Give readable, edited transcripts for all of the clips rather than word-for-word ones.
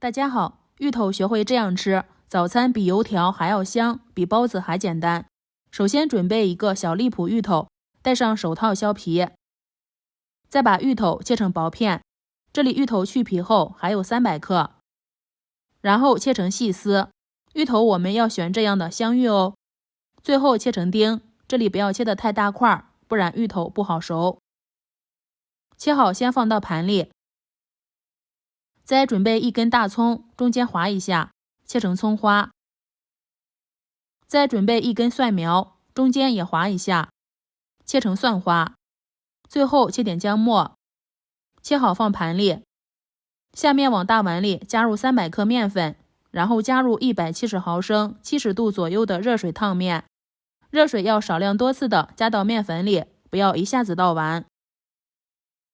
大家好，芋头学会这样吃，早餐比油条还要香，比包子还简单。首先准备一个小荔浦芋头，戴上手套削皮，再把芋头切成薄片，这里芋头去皮后还有300克，然后切成细丝。芋头我们要选这样的香芋哦。最后切成丁，这里不要切得太大块，不然芋头不好熟。切好先放到盘里。再准备1根大葱，中间划一下，切成葱花。再准备1根蒜苗，中间也划一下，切成蒜花。最后切点姜末，切好放盘里。下面往大碗里加入300克面粉，然后加入170毫升70度左右的热水烫面。热水要少量多次的加到面粉里，不要一下子倒完。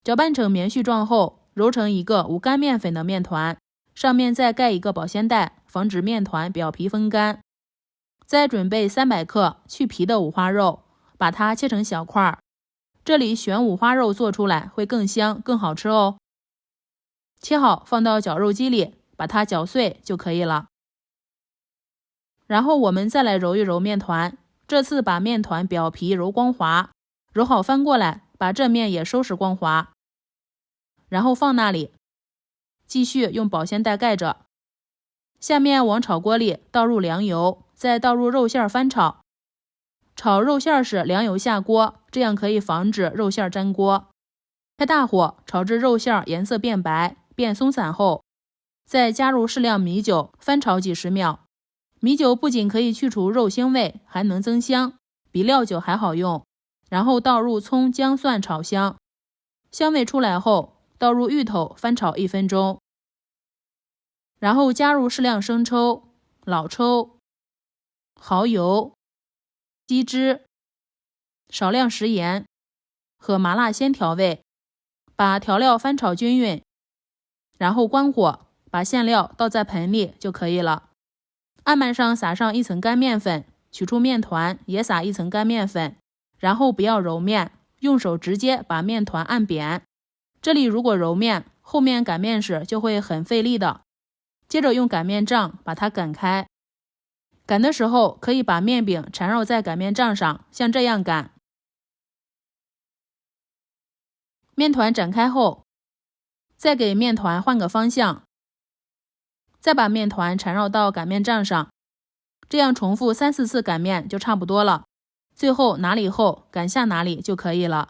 搅拌成棉絮状后，揉成一个无干面粉的面团，上面再盖一个保鲜袋，防止面团表皮风干。再准备300克去皮的五花肉，把它切成小块。这里选五花肉做出来会更香更好吃哦。切好放到绞肉机里，把它搅碎就可以了。然后我们再来揉一揉面团，这次把面团表皮揉光滑，揉好翻过来，把这面也收拾光滑。然后放那里，继续用保鲜袋盖着。下面往炒锅里倒入凉油，再倒入肉馅翻炒。炒肉馅时凉油下锅，这样可以防止肉馅粘锅。开大火炒至肉馅颜色变白变松散后，再加入适量米酒，翻炒几十秒。米酒不仅可以去除肉腥味，还能增香，比料酒还好用。然后倒入葱姜蒜炒香，香味出来后，倒入芋头翻炒1分钟，然后加入适量生抽、老抽、蚝油、鸡汁、少量食盐和麻辣鲜调味，把调料翻炒均匀，然后关火，把馅料倒在盆里就可以了。案板上撒上1层干面粉，取出面团也撒1层干面粉，然后不要揉面，用手直接把面团按扁。这里如果揉面，后面擀面时就会很费力的。接着用擀面杖把它擀开。擀的时候可以把面饼缠绕在擀面杖上，像这样擀。面团展开后，再给面团换个方向，再把面团缠绕到擀面杖上，这样重复3、4次擀面就差不多了。最后哪里厚擀下哪里就可以了。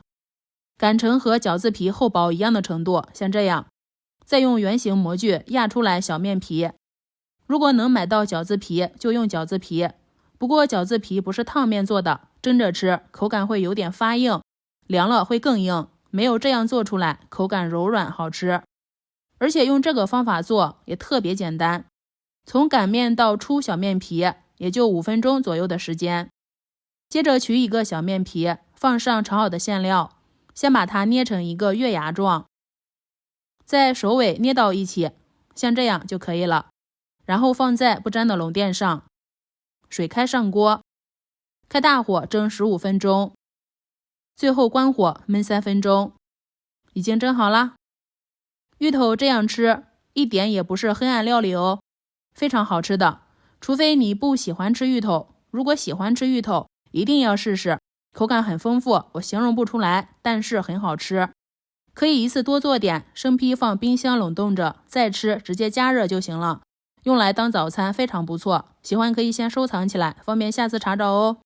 擀成和饺子皮厚薄一样的程度，像这样。再用圆形模具压出来小面皮。如果能买到饺子皮就用饺子皮，不过饺子皮不是烫面做的，蒸着吃口感会有点发硬，凉了会更硬，没有这样做出来口感柔软好吃。而且用这个方法做也特别简单，从擀面到出小面皮也就5分钟左右的时间。接着取一个小面皮，放上炒好的馅料，先把它捏成一个月牙状，在首尾捏到一起，像这样就可以了。然后放在不粘的笼垫上，水开上锅，开大火蒸15分钟，最后关火焖3分钟，已经蒸好了。芋头这样吃一点也不是黑暗料理哦，非常好吃的。除非你不喜欢吃芋头，如果喜欢吃芋头一定要试试，口感很丰富，我形容不出来，但是很好吃。可以一次多做点，生坯放冰箱冷冻着，再吃直接加热就行了，用来当早餐非常不错。喜欢可以先收藏起来，方便下次查找哦。